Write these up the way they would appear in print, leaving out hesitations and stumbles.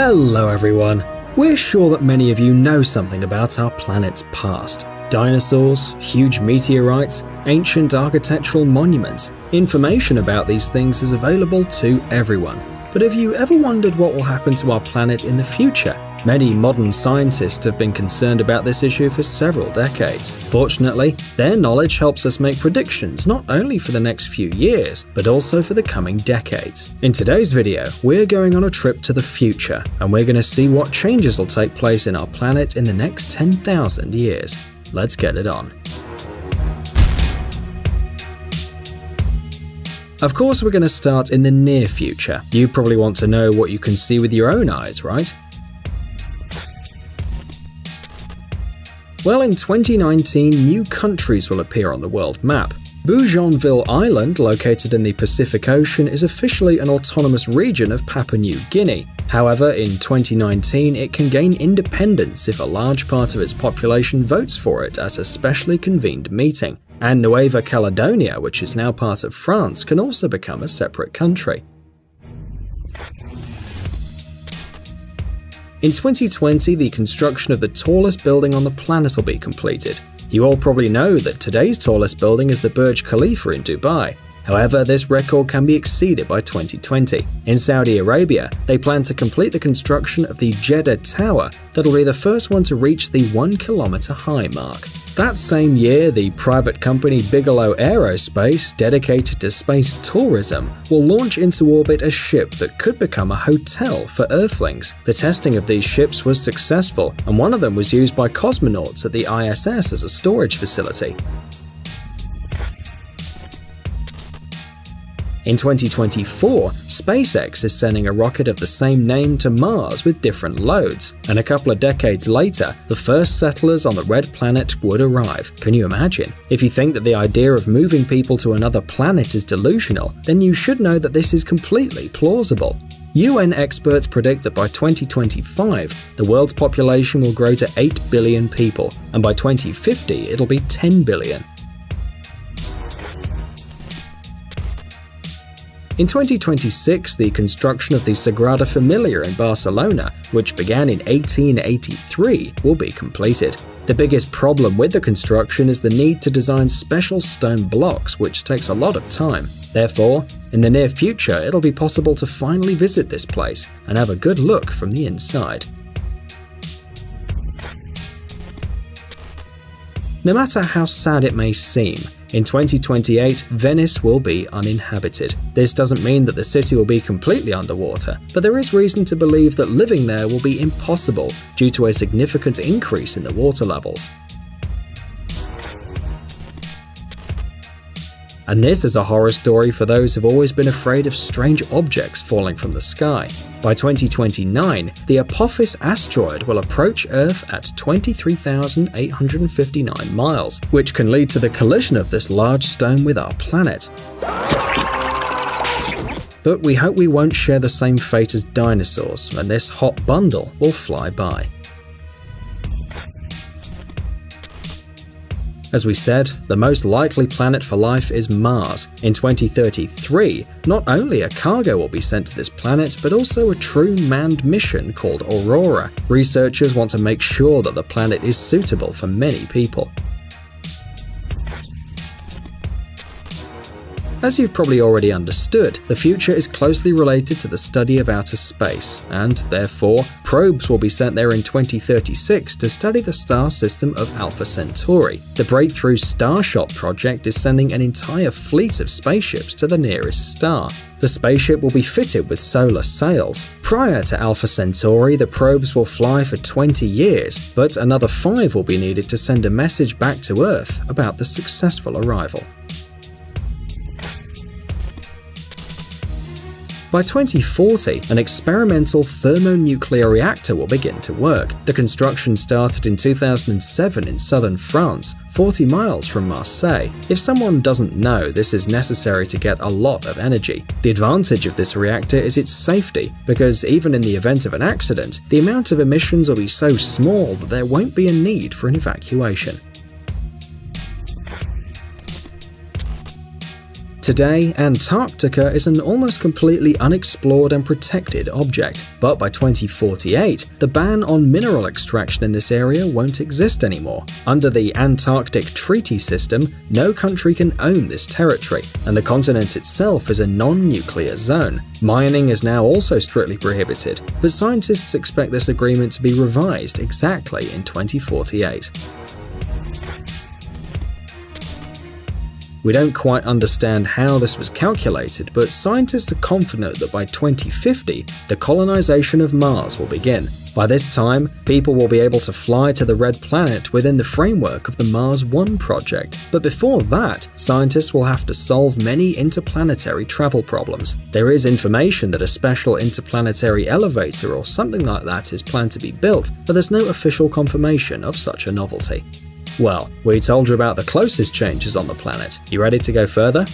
Hello everyone! We're sure that many of you know something about our planet's past. Dinosaurs, huge meteorites, ancient architectural monuments. Information about these things is available to everyone. But have you ever wondered what will happen to our planet in the future? Many modern scientists have been concerned about this issue for several decades. Fortunately, their knowledge helps us make predictions not only for the next few years, but also for the coming decades. In today's video, we're going on a trip to the future, and we're going to see what changes will take place in our planet in the next 10,000 years. Let's get it on. Of course, we're going to start in the near future. You probably want to know what you can see with your own eyes, right? Well, in 2019, new countries will appear on the world map. Bougainville Island, located in the Pacific Ocean, is officially an autonomous region of Papua New Guinea. However, in 2019, it can gain independence if a large part of its population votes for it at a specially convened meeting. And Nueva Caledonia, which is now part of France, can also become a separate country. In 2020, the construction of the tallest building on the planet will be completed. You all probably know that today's tallest building is the Burj Khalifa in Dubai. However, this record can be exceeded by 2020. In Saudi Arabia, they plan to complete the construction of the Jeddah Tower that'll be the first one to reach the 1 kilometer high mark. That same year, the private company Bigelow Aerospace, dedicated to space tourism, will launch into orbit a ship that could become a hotel for Earthlings. The testing of these ships was successful, and one of them was used by cosmonauts at the ISS as a storage facility. In 2024, SpaceX is sending a rocket of the same name to Mars with different loads, and a couple of decades later, the first settlers on the Red Planet would arrive. Can you imagine? If you think that the idea of moving people to another planet is delusional, then you should know that this is completely plausible. UN experts predict that by 2025, the world's population will grow to 8 billion people, and by 2050, it'll be 10 billion. In 2026, the construction of the Sagrada Familia in Barcelona, which began in 1883, will be completed. The biggest problem with the construction is the need to design special stone blocks, which takes a lot of time. Therefore, in the near future, it'll be possible to finally visit this place and have a good look from the inside. No matter how sad it may seem, in 2028, Venice will be uninhabited. This doesn't mean that the city will be completely underwater, but there is reason to believe that living there will be impossible due to a significant increase in the water levels. And this is a horror story for those who've always been afraid of strange objects falling from the sky. By 2029, the Apophis asteroid will approach Earth at 23,859 miles, which can lead to the collision of this large stone with our planet. But we hope we won't share the same fate as dinosaurs, and this hot bundle will fly by. As we said, the most likely planet for life is Mars. In 2033, not only a cargo will be sent to this planet, but also a true manned mission called Aurora. Researchers want to make sure that the planet is suitable for many people. As you've probably already understood, the future is closely related to the study of outer space, and therefore, probes will be sent there in 2036 to study the star system of Alpha Centauri. The Breakthrough Starshot project is sending an entire fleet of spaceships to the nearest star. The spaceship will be fitted with solar sails. Prior to Alpha Centauri, the probes will fly for 20 years, but another 5 will be needed to send a message back to Earth about the successful arrival. By 2040, an experimental thermonuclear reactor will begin to work. The construction started in 2007 in southern France, 40 miles from Marseille. If someone doesn't know, this is necessary to get a lot of energy. The advantage of this reactor is its safety, because even in the event of an accident, the amount of emissions will be so small that there won't be a need for an evacuation. Today, Antarctica is an almost completely unexplored and protected object, but by 2048, the ban on mineral extraction in this area won't exist anymore. Under the Antarctic Treaty System, no country can own this territory, and the continent itself is a non-nuclear zone. Mining is now also strictly prohibited, but scientists expect this agreement to be revised exactly in 2048. We don't quite understand how this was calculated, but scientists are confident that by 2050, the colonization of Mars will begin. By this time, people will be able to fly to the Red Planet within the framework of the Mars One project. But before that, scientists will have to solve many interplanetary travel problems. There is information that a special interplanetary elevator or something like that is planned to be built, but there's no official confirmation of such a novelty. Well, we told you about the closest changes on the planet. You ready to go further?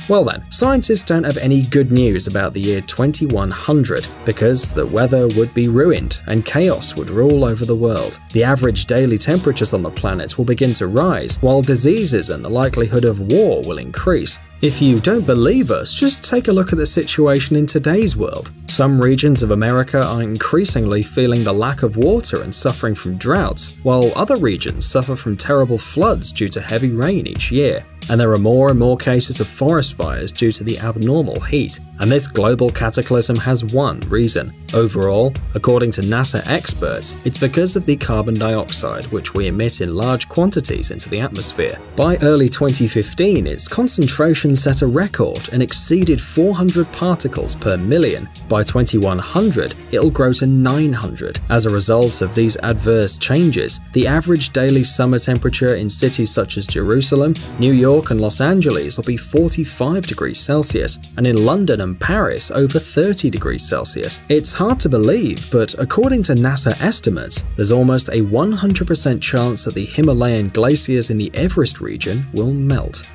Well then, scientists don't have any good news about the year 2100 because the weather would be ruined and chaos would rule over the world. The average daily temperatures on the planet will begin to rise, while diseases and the likelihood of war will increase. If you don't believe us, just take a look at the situation in today's world. Some regions of America are increasingly feeling the lack of water and suffering from droughts, while other regions suffer from terrible floods due to heavy rain each year. And there are more and more cases of forest fires due to the abnormal heat. And this global cataclysm has one reason. Overall, according to NASA experts, it's because of the carbon dioxide, which we emit in large quantities into the atmosphere. By early 2015, its concentration set a record and exceeded 400 particles per million. By 2100, it'll grow to 900. As a result of these adverse changes, the average daily summer temperature in cities such as Jerusalem, New York, and Los Angeles will be 45 degrees Celsius, and in London and Paris over 30 degrees Celsius. It's hard to believe, but according to NASA estimates, there's almost a 100% chance that the Himalayan glaciers in the Everest region will melt.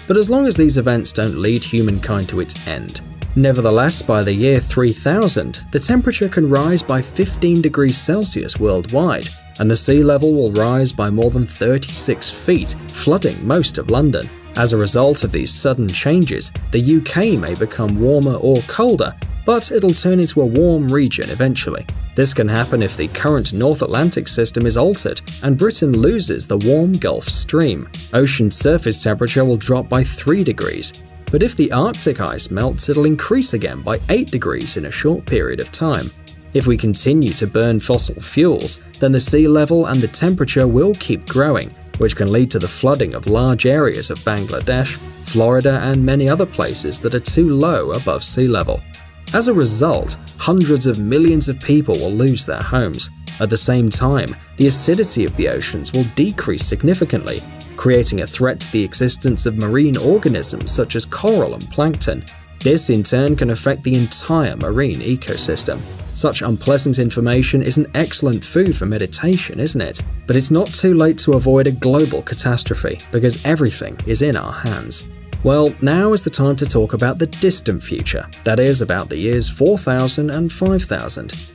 But as long as these events don't lead humankind to its end. Nevertheless, by the year 3000, the temperature can rise by 15 degrees Celsius worldwide, and the sea level will rise by more than 36 feet, flooding most of London. As a result of these sudden changes, the UK may become warmer or colder, but it'll turn into a warm region eventually. This can happen if the current North Atlantic system is altered and Britain loses the warm Gulf Stream. Ocean surface temperature will drop by 3 degrees. But if the Arctic ice melts, it'll increase again by 8 degrees in a short period of time. If we continue to burn fossil fuels, then the sea level and the temperature will keep growing, which can lead to the flooding of large areas of Bangladesh, Florida, and many other places that are too low above sea level. As a result, hundreds of millions of people will lose their homes. At the same time, the acidity of the oceans will decrease significantly, creating a threat to the existence of marine organisms such as coral and plankton. This in turn can affect the entire marine ecosystem. Such unpleasant information is an excellent food for meditation, isn't it? But it's not too late to avoid a global catastrophe, because everything is in our hands. Well, now is the time to talk about the distant future, that is, about the years 4000 and 5000.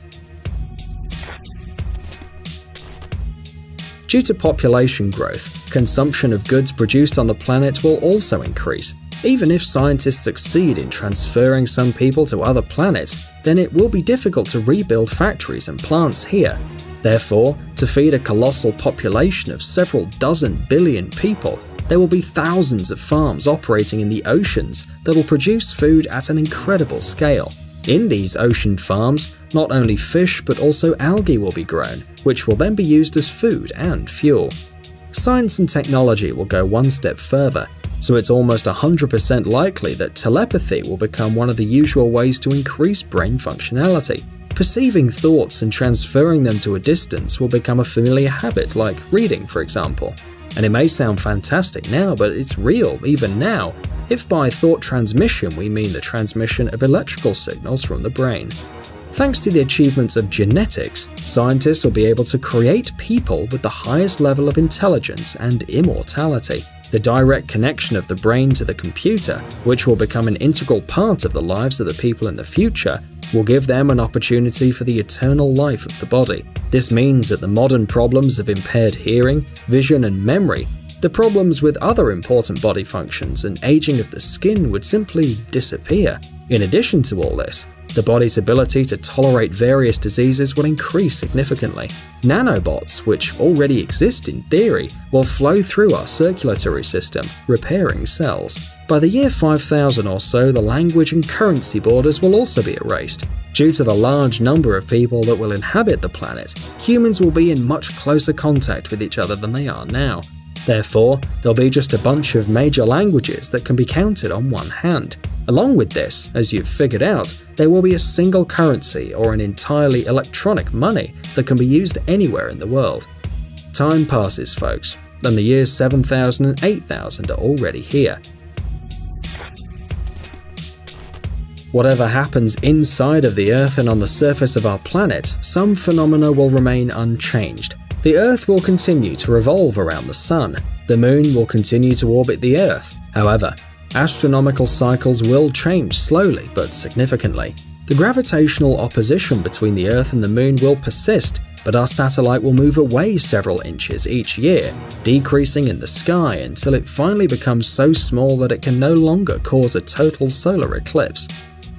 Due to population growth, consumption of goods produced on the planet will also increase. Even if scientists succeed in transferring some people to other planets, then it will be difficult to rebuild factories and plants here. Therefore, to feed a colossal population of several dozen billion people, there will be thousands of farms operating in the oceans that will produce food at an incredible scale. In these ocean farms, not only fish but also algae will be grown, which will then be used as food and fuel. Science and technology will go one step further, so it's almost 100% likely that telepathy will become one of the usual ways to increase brain functionality. Perceiving thoughts and transferring them to a distance will become a familiar habit, like reading, for example. And it may sound fantastic now, but it's real even now, if by thought transmission we mean the transmission of electrical signals from the brain. Thanks to the achievements of genetics, scientists will be able to create people with the highest level of intelligence and immortality. The direct connection of the brain to the computer, which will become an integral part of the lives of the people in the future, will give them an opportunity for the eternal life of the body. This means that the modern problems of impaired hearing, vision, and memory, the problems with other important body functions and aging of the skin would simply disappear. In addition to all this, the body's ability to tolerate various diseases will increase significantly. Nanobots, which already exist in theory, will flow through our circulatory system, repairing cells. By the year 5000 or so, the language and currency borders will also be erased. Due to the large number of people that will inhabit the planet, humans will be in much closer contact with each other than they are now. Therefore, there'll be just a bunch of major languages that can be counted on one hand. Along with this, as you've figured out, there will be a single currency or an entirely electronic money that can be used anywhere in the world. Time passes, folks, and the years 7000 and 8000 are already here. Whatever happens inside of the Earth and on the surface of our planet, some phenomena will remain unchanged. The Earth will continue to revolve around the Sun. The Moon will continue to orbit the Earth. However, astronomical cycles will change slowly but significantly. The gravitational opposition between the Earth and the Moon will persist, but our satellite will move away several inches each year, decreasing in the sky until it finally becomes so small that it can no longer cause a total solar eclipse.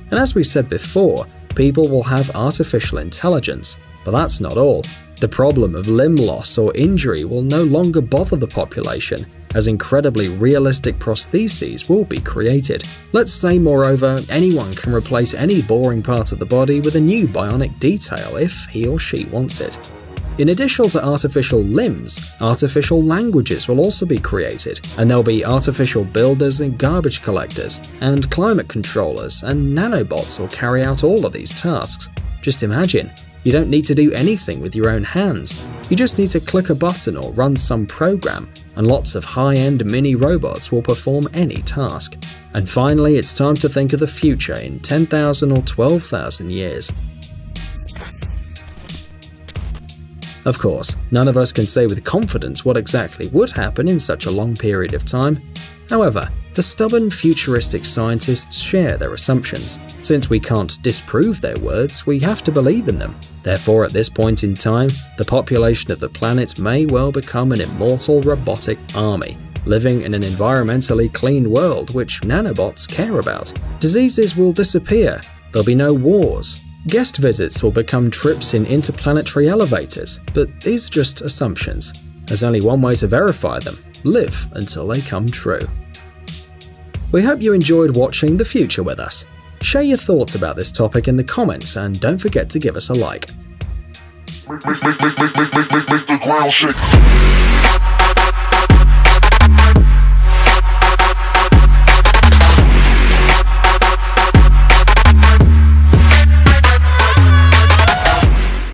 And as we said before, people will have artificial intelligence, but that's not all. The problem of limb loss or injury will no longer bother the population, as incredibly realistic prostheses will be created. Let's say, moreover, anyone can replace any boring part of the body with a new bionic detail if he or she wants it. In addition to artificial limbs, artificial languages will also be created, and there'll be artificial builders and garbage collectors, and climate controllers, and nanobots will carry out all of these tasks. Just imagine, you don't need to do anything with your own hands. You just need to click a button or run some program, and lots of high-end mini robots will perform any task. And finally, it's time to think of the future in 10,000 or 12,000 years. Of course, none of us can say with confidence what exactly would happen in such a long period of time. However, the stubborn futuristic scientists share their assumptions. Since we can't disprove their words, we have to believe in them. Therefore, at this point in time, the population of the planet may well become an immortal robotic army, living in an environmentally clean world which nanobots care about. Diseases will disappear. There'll be no wars. Guest visits will become trips in interplanetary elevators, but these are just assumptions. There's only one way to verify them: live until they come true. We hope you enjoyed watching The Future with us. Share your thoughts about this topic in the comments and don't forget to give us a like. Make the ground shake.